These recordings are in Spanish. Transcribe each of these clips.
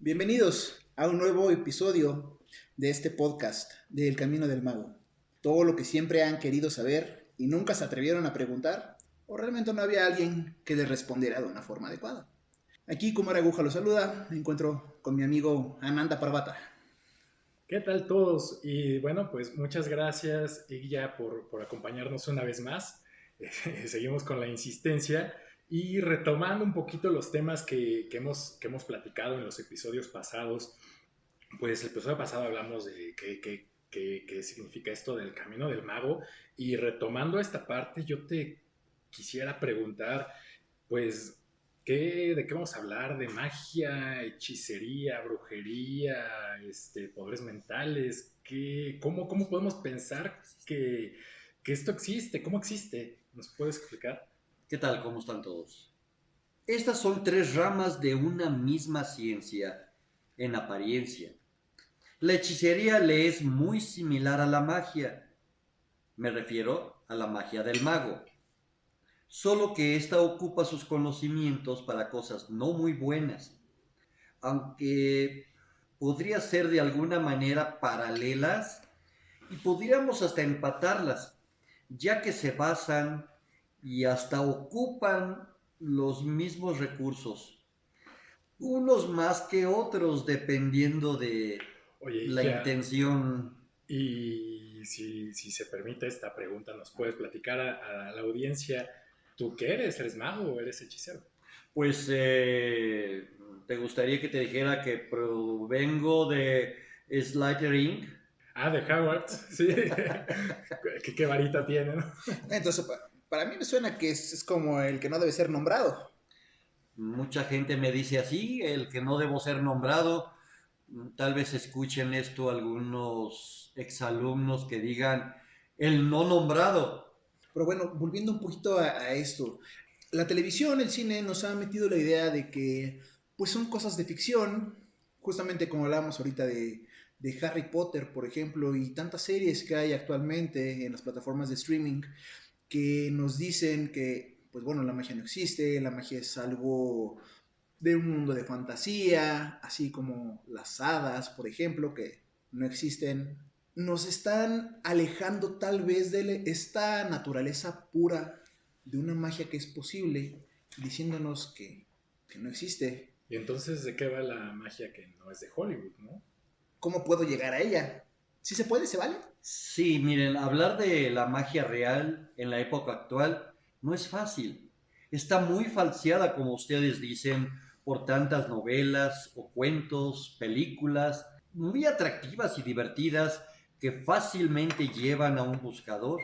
Bienvenidos a un nuevo episodio de este podcast de El Camino del Mago. Todo lo que siempre han querido saber y nunca se atrevieron a preguntar, o realmente no había alguien que les respondiera de una forma adecuada. Aquí, Kumar Aguja los saluda, me encuentro con mi amigo Ananda Parvata. ¿Qué tal todos? Y bueno, pues muchas gracias, Igya, por acompañarnos una vez más. Seguimos con la insistencia y retomando un poquito los temas que hemos platicado en los episodios pasados. Pues el episodio pasado hablamos de qué significa esto del camino del mago, y retomando esta parte, yo te quisiera preguntar, pues, ¿de qué vamos a hablar? ¿De magia, hechicería, brujería, poderes mentales? ¿Cómo podemos pensar que esto existe? ¿Cómo existe? ¿Nos puedes explicar? ¿Qué tal? ¿Cómo están todos? Estas son tres ramas de una misma ciencia en apariencia. La hechicería le es muy similar a la magia. Me refiero a la magia del mago. Solo que ésta ocupa sus conocimientos para cosas no muy buenas, aunque podría ser de alguna manera paralelas y podríamos hasta empatarlas, ya que se basan y hasta ocupan los mismos recursos, unos más que otros dependiendo de Oye, la ya, intención. y si se permite esta pregunta, ¿nos puedes platicar a la audiencia, tú qué eres? ¿Eres mago o eres hechicero? Pues te gustaría que te dijera que provengo de Slytherin. Ah, de Howard, sí. ¿Qué varita tiene, no? Entonces, para mí me suena que es como el que no debe ser nombrado. Mucha gente me dice así, el que no debo ser nombrado. Tal vez escuchen esto algunos exalumnos que digan el no nombrado. Pero bueno, volviendo un poquito a esto, la televisión, el cine nos ha metido la idea de que pues son cosas de ficción, justamente como hablábamos ahorita de Harry Potter, por ejemplo, y tantas series que hay actualmente en las plataformas de streaming que nos dicen que, pues bueno, la magia no existe, la magia es algo de un mundo de fantasía, así como las hadas, por ejemplo, que no existen. Nos están alejando tal vez de esta naturaleza pura de una magia que es posible, diciéndonos que no existe. Y entonces, ¿de qué va la magia que no es de Hollywood, no? ¿Cómo puedo llegar a ella? ¿Sí se puede? ¿Se vale? Sí, miren, hablar de la magia real en la época actual no es fácil. Está muy falseada, como ustedes dicen, por tantas novelas o cuentos, películas, muy atractivas y divertidas que fácilmente llevan a un buscador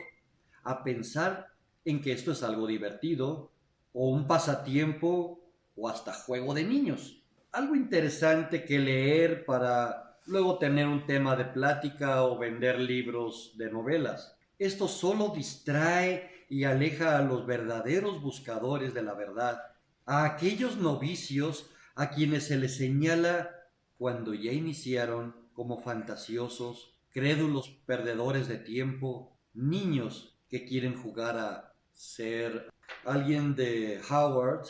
a pensar en que esto es algo divertido o un pasatiempo o hasta juego de niños. Algo interesante que leer para luego tener un tema de plática o vender libros de novelas. Esto solo distrae y aleja a los verdaderos buscadores de la verdad, a aquellos novicios a quienes se les señala cuando ya iniciaron como fantasiosos, crédulos perdedores de tiempo, niños que quieren jugar a ser alguien de Howard.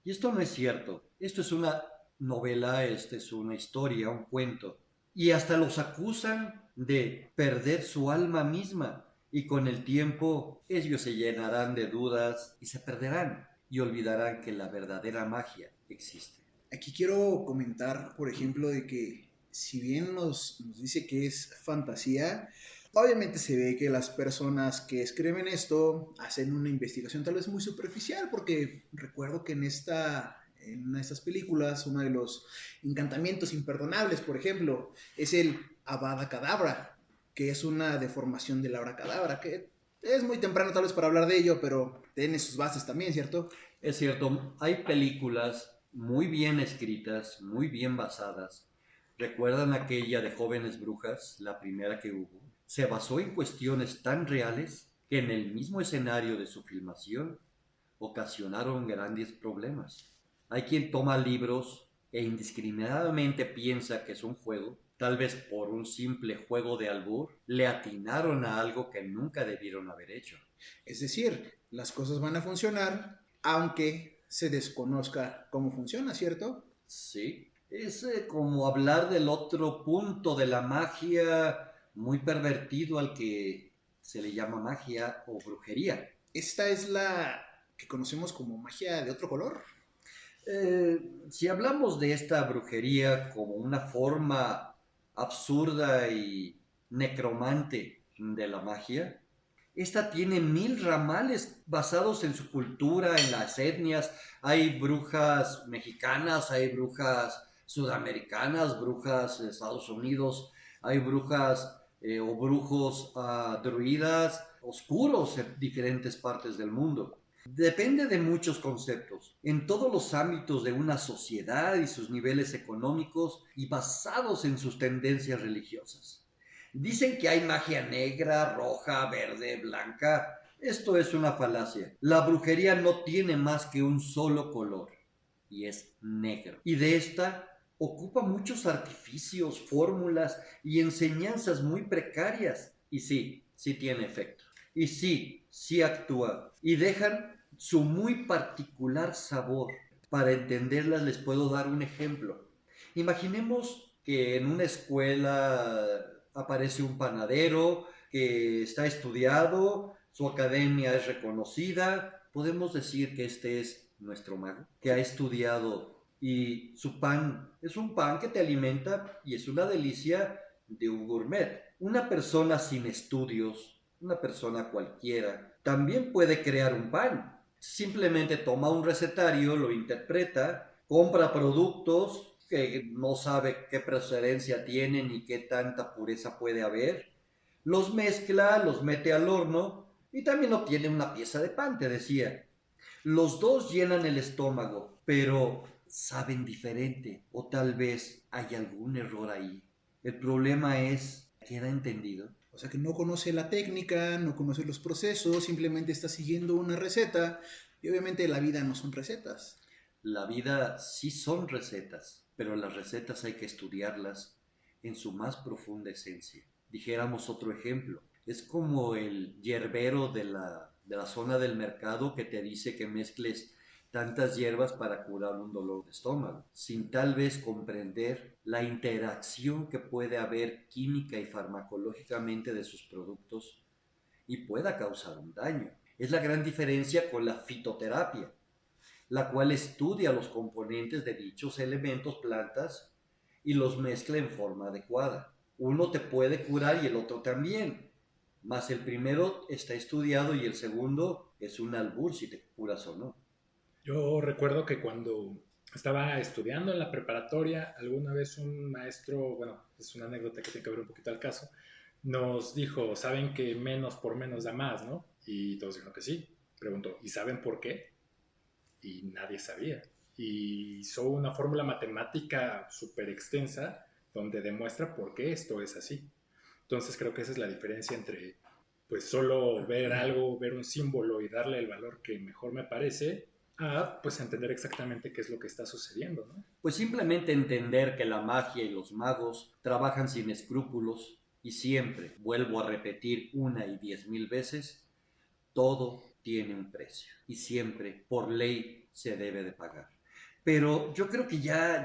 Y esto no es cierto. Esto es una novela, esta es una historia, un cuento. Y hasta los acusan de perder su alma misma. Y con el tiempo ellos se llenarán de dudas y se perderán y olvidarán que la verdadera magia existe. Aquí quiero comentar, por ejemplo, de que si bien nos dice que es fantasía, obviamente se ve que las personas que escriben esto hacen una investigación tal vez muy superficial, porque recuerdo que en una de estas películas, uno de los encantamientos imperdonables, por ejemplo, es el Avada Kedavra, que es una deformación del abracadabra, que es muy temprano tal vez para hablar de ello, pero tiene sus bases también, ¿cierto? Es cierto, hay películas muy bien escritas, muy bien basadas. ¿Recuerdan aquella de Jóvenes Brujas, la primera que hubo? Se basó en cuestiones tan reales que en el mismo escenario de su filmación ocasionaron grandes problemas. Hay quien toma libros e indiscriminadamente piensa que es un juego, tal vez por un simple juego de albur, le atinaron a algo que nunca debieron haber hecho. Es decir, las cosas van a funcionar aunque se desconozca cómo funciona, ¿cierto? Sí, Es como hablar del otro punto de la magia muy pervertido al que se le llama magia o brujería. Esta es la que conocemos como magia de otro color. Si hablamos de esta brujería como una forma absurda y necromante de la magia, esta tiene 1000 ramales basados en su cultura, en las etnias. Hay brujas mexicanas, hay brujas sudamericanas, brujas de Estados Unidos, hay brujas o brujos druidas oscuros en diferentes partes del mundo. Depende de muchos conceptos, en todos los ámbitos de una sociedad y sus niveles económicos y basados en sus tendencias religiosas. Dicen que hay magia negra, roja, verde, blanca. Esto es una falacia. La brujería no tiene más que un solo color, y es negro. Y de esta ocupa muchos artificios, fórmulas y enseñanzas muy precarias. Y sí, sí tiene efecto. Y sí, sí actúa. Y dejan su muy particular sabor. Para entenderlas les puedo dar un ejemplo. Imaginemos que en una escuela aparece un panadero que está estudiado, su academia es reconocida. Podemos decir que este es nuestro mago, que ha estudiado y su pan es un pan que te alimenta y es una delicia de un gourmet. Una persona sin estudios, una persona cualquiera, también puede crear un pan. Simplemente toma un recetario, lo interpreta, compra productos que no sabe qué procedencia tienen ni qué tanta pureza puede haber, los mezcla, los mete al horno y también obtiene una pieza de pan, te decía. Los dos llenan el estómago, pero saben diferente o tal vez hay algún error ahí. El problema es, ¿queda entendido? O sea que no conoce la técnica, no conoce los procesos, simplemente está siguiendo una receta y obviamente la vida no son recetas. La vida sí son recetas, pero las recetas hay que estudiarlas en su más profunda esencia. Dijéramos otro ejemplo, es como el hierbero de la zona del mercado que te dice que mezcles tantas hierbas para curar un dolor de estómago, sin tal vez comprender la interacción que puede haber química y farmacológicamente de sus productos y pueda causar un daño. Es la gran diferencia con la fitoterapia, la cual estudia los componentes de dichos elementos plantas y los mezcla en forma adecuada. Uno te puede curar y el otro también, mas el primero está estudiado y el segundo es un albur si te curas o no. Yo recuerdo que cuando estaba estudiando en la preparatoria, alguna vez un maestro, bueno, es una anécdota que tiene que ver un poquito al caso, nos dijo, saben que menos por menos da más, ¿no? Y todos dijeron que sí. Preguntó, ¿y saben por qué? Y nadie sabía. Y hizo una fórmula matemática súper extensa donde demuestra por qué esto es así. Entonces creo que esa es la diferencia entre pues solo ver algo, ver un símbolo y darle el valor que mejor me parece, a pues entender exactamente qué es lo que está sucediendo, ¿no? Pues simplemente entender que la magia y los magos trabajan sin escrúpulos y siempre, vuelvo a repetir 1 y 10,000 veces, todo tiene un precio y siempre por ley se debe de pagar. Pero yo creo que ya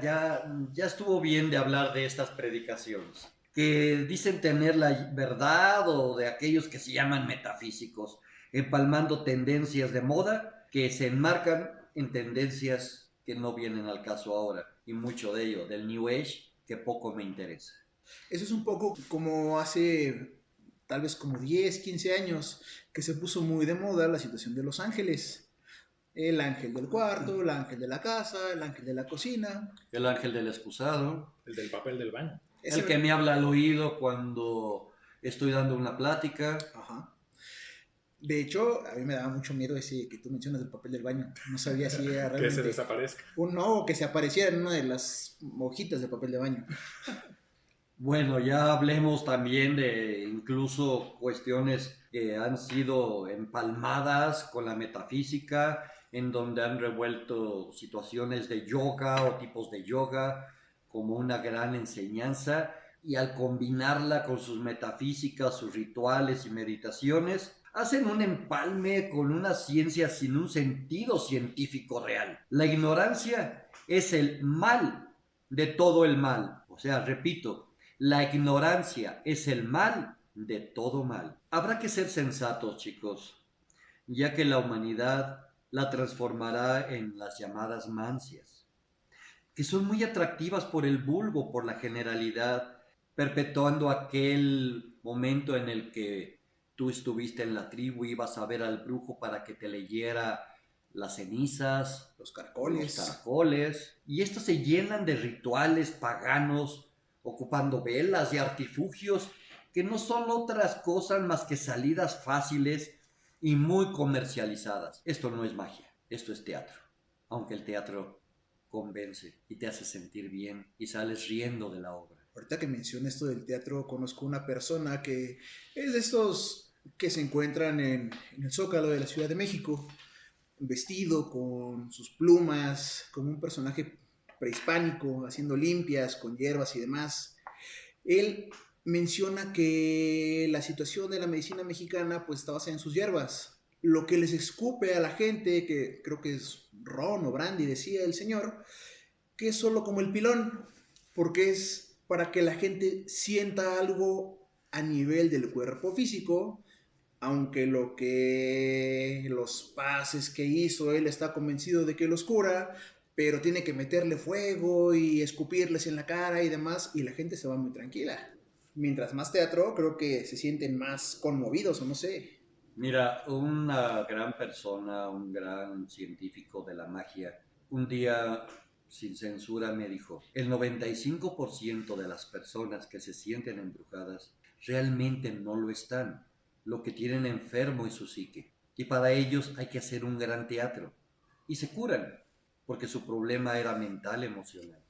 estuvo bien de hablar de estas predicaciones, que dicen tener la verdad o de aquellos que se llaman metafísicos, empalmando tendencias de moda que se enmarcan en tendencias que no vienen al caso ahora, y mucho de ello, del New Age, que poco me interesa. Eso es un poco como hace tal vez como 10, 15 años que se puso muy de moda la situación de los ángeles. El ángel del cuarto, el ángel de la casa, el ángel de la cocina. El ángel del excusado, El del papel del baño. Ese el que me habla al oído cuando estoy dando una plática. Ajá. De hecho, a mí me daba mucho miedo ese que tú mencionas del papel del baño. No sabía si era Que se realmente desaparezca. no, que se apareciera en una de las hojitas de papel de baño. Bueno, ya hablemos también de incluso cuestiones que han sido empalmadas con la metafísica, en donde han revuelto situaciones de yoga o tipos de yoga como una gran enseñanza, y al combinarla con sus metafísicas, sus rituales y meditaciones, hacen un empalme con una ciencia sin un sentido científico real. La ignorancia es el mal de todo el mal. O sea, repito, la ignorancia es el mal de todo mal. Habrá que ser sensatos, chicos, ya que la humanidad la transformará en las llamadas mancias, que son muy atractivas por el vulgo, por la generalidad, perpetuando aquel momento en el que tú estuviste en la tribu y ibas a ver al brujo para que te leyera las cenizas, Los los caracoles. caracoles, y estos se llenan de rituales paganos, ocupando velas y artilugios que no son otras cosas más que salidas fáciles y muy comercializadas. Esto no es magia, esto es teatro, aunque el teatro convence y te hace sentir bien y sales riendo de la obra. Ahorita que mencioné esto del teatro, conozco una persona que es de estos que se encuentran en el Zócalo de la Ciudad de México, vestido con sus plumas, como un personaje prehispánico, haciendo limpias con hierbas y demás. Él menciona que la situación de la medicina mexicana pues está basada en sus hierbas. Lo que les escupe a la gente, que creo que es ron o brandy, decía el señor, que es solo como el pilón, porque es para que la gente sienta algo a nivel del cuerpo físico, aunque lo que los pases que hizo él está convencido de que los cura, pero tiene que meterle fuego y escupirles en la cara y demás, y la gente se va muy tranquila. Mientras más teatro, creo que se sienten más conmovidos, o no sé. Mira, una gran persona, un gran científico de la magia, un día sin censura me dijo, el 95% de las personas que se sienten embrujadas realmente no lo están. Lo que tienen enfermo es su psique. Y para ellos hay que hacer un gran teatro. Y se curan, porque su problema era mental, emocional.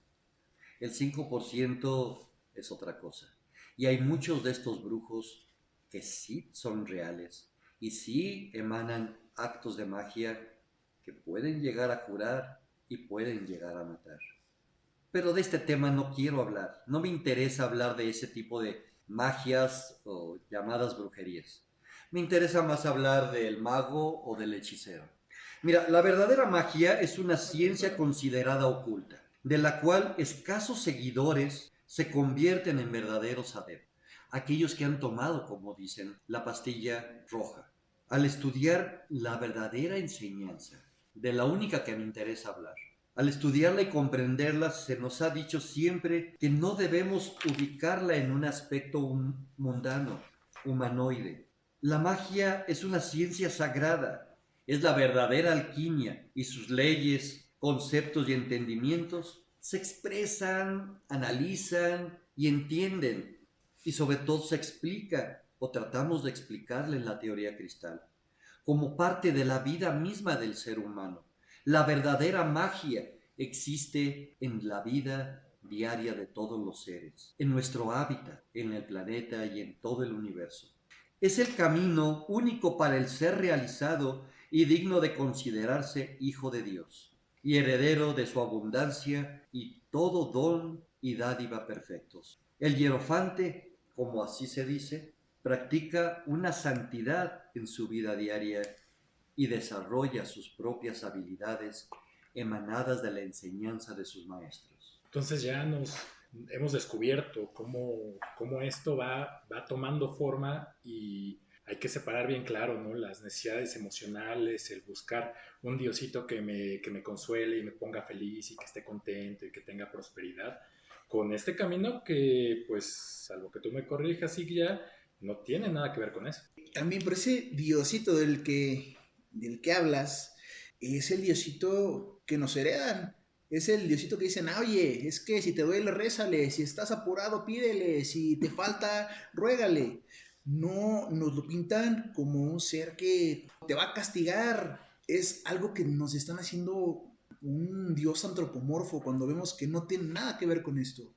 El 5% es otra cosa. Y hay muchos de estos brujos que sí son reales y sí emanan actos de magia que pueden llegar a curar y pueden llegar a matar. Pero de este tema no quiero hablar. No me interesa hablar de ese tipo de magias o llamadas brujerías. Me interesa más hablar del mago o del hechicero. Mira, la verdadera magia es una ciencia considerada oculta, de la cual escasos seguidores se convierten en verdaderos adeptos. Aquellos que han tomado, como dicen, la pastilla roja. Al estudiar la verdadera enseñanza, de la única que me interesa hablar, al estudiarla y comprenderla, se nos ha dicho siempre que no debemos ubicarla en un aspecto mundano, humanoide. La magia es una ciencia sagrada, es la verdadera alquimia y sus leyes, conceptos y entendimientos se expresan, analizan y entienden y sobre todo se explica o tratamos de explicarle en la teoría cristal como parte de la vida misma del ser humano. La verdadera magia existe en la vida diaria de todos los seres, en nuestro hábitat, en el planeta y en todo el universo. Es el camino único para el ser realizado y digno de considerarse hijo de Dios y heredero de su abundancia y todo don y dádiva perfectos. El hierofante, como así se dice, practica una santidad en su vida diaria y desarrolla sus propias habilidades emanadas de la enseñanza de sus maestros. Entonces ya nos hemos descubierto cómo esto va tomando forma y hay que separar bien claro, ¿no? Las necesidades emocionales, el buscar un diosito que me consuele y me ponga feliz y que esté contento y que tenga prosperidad, con este camino que, pues, salvo que tú me corrijas, sí, ya no tiene nada que ver con eso. También por ese diosito del que hablas, es el diosito que nos heredan. Es el diosito que dicen, ah, oye, es que si te duele, rézale, si estás apurado, pídele, si te falta, ruégale. No nos lo pintan como un ser que te va a castigar. Es algo que nos están haciendo un dios antropomorfo cuando vemos que no tiene nada que ver con esto.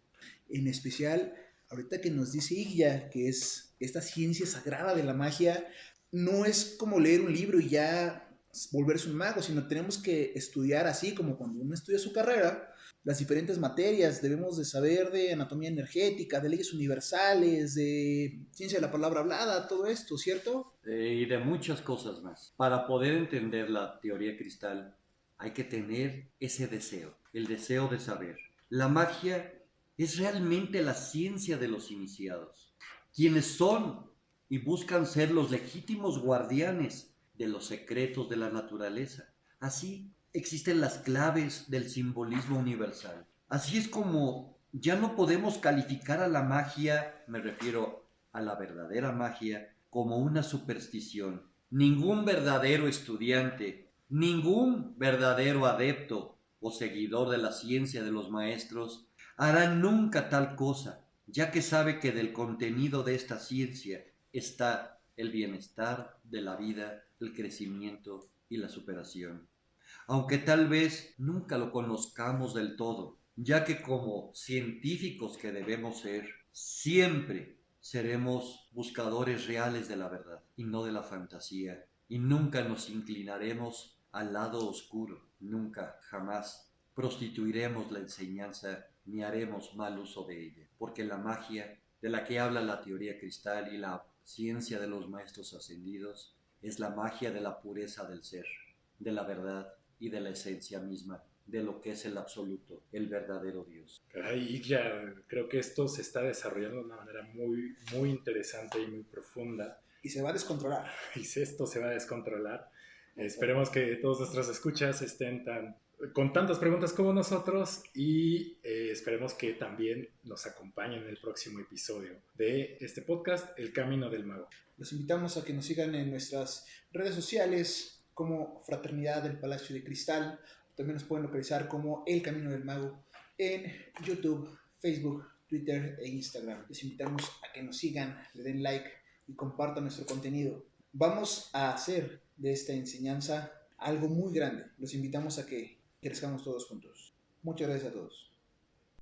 En especial, ahorita que nos dice Igya, que es esta ciencia sagrada de la magia, no es como leer un libro y ya volverse un mago, sino tenemos que estudiar así como cuando uno estudia su carrera, las diferentes materias, debemos de saber de anatomía energética, de leyes universales, de ciencia de la palabra hablada, todo esto, ¿cierto? Y de muchas cosas más. Para poder entender la teoría cristal hay que tener ese deseo, el deseo de saber. La magia es realmente la ciencia de los iniciados, quienes son y buscan ser los legítimos guardianes de los secretos de la naturaleza. Así existen las claves del simbolismo universal. Así es como ya no podemos calificar a la magia, me refiero a la verdadera magia, como una superstición. Ningún verdadero estudiante, ningún verdadero adepto o seguidor de la ciencia de los maestros hará nunca tal cosa, ya que sabe que del contenido de esta ciencia está el bienestar de la vida, el crecimiento y la superación. Aunque tal vez nunca lo conozcamos del todo, ya que como científicos que debemos ser, siempre seremos buscadores reales de la verdad y no de la fantasía, y nunca nos inclinaremos al lado oscuro, nunca, jamás prostituiremos la enseñanza ni haremos mal uso de ella, porque la magia de la que habla la teoría cristal y la ciencia de los maestros ascendidos es la magia de la pureza del ser, de la verdad y de la esencia misma de lo que es el absoluto, el verdadero Dios. Caray, y ya creo que esto se está desarrollando de una manera muy, muy interesante y muy profunda. Y se va a descontrolar. Y si esto se va a descontrolar, esperemos que todos nuestros escuchas estén con tantas preguntas como nosotros y esperemos que también nos acompañen en el próximo episodio de este podcast, El Camino del Mago. Los invitamos a que nos sigan en nuestras redes sociales como Fraternidad del Palacio de Cristal. También nos pueden localizar como El Camino del Mago en YouTube, Facebook, Twitter e Instagram. Les invitamos a que nos sigan, le den like y compartan nuestro contenido. Vamos a hacer de esta enseñanza algo muy grande. Los invitamos a que crezcamos todos juntos. Muchas gracias a todos.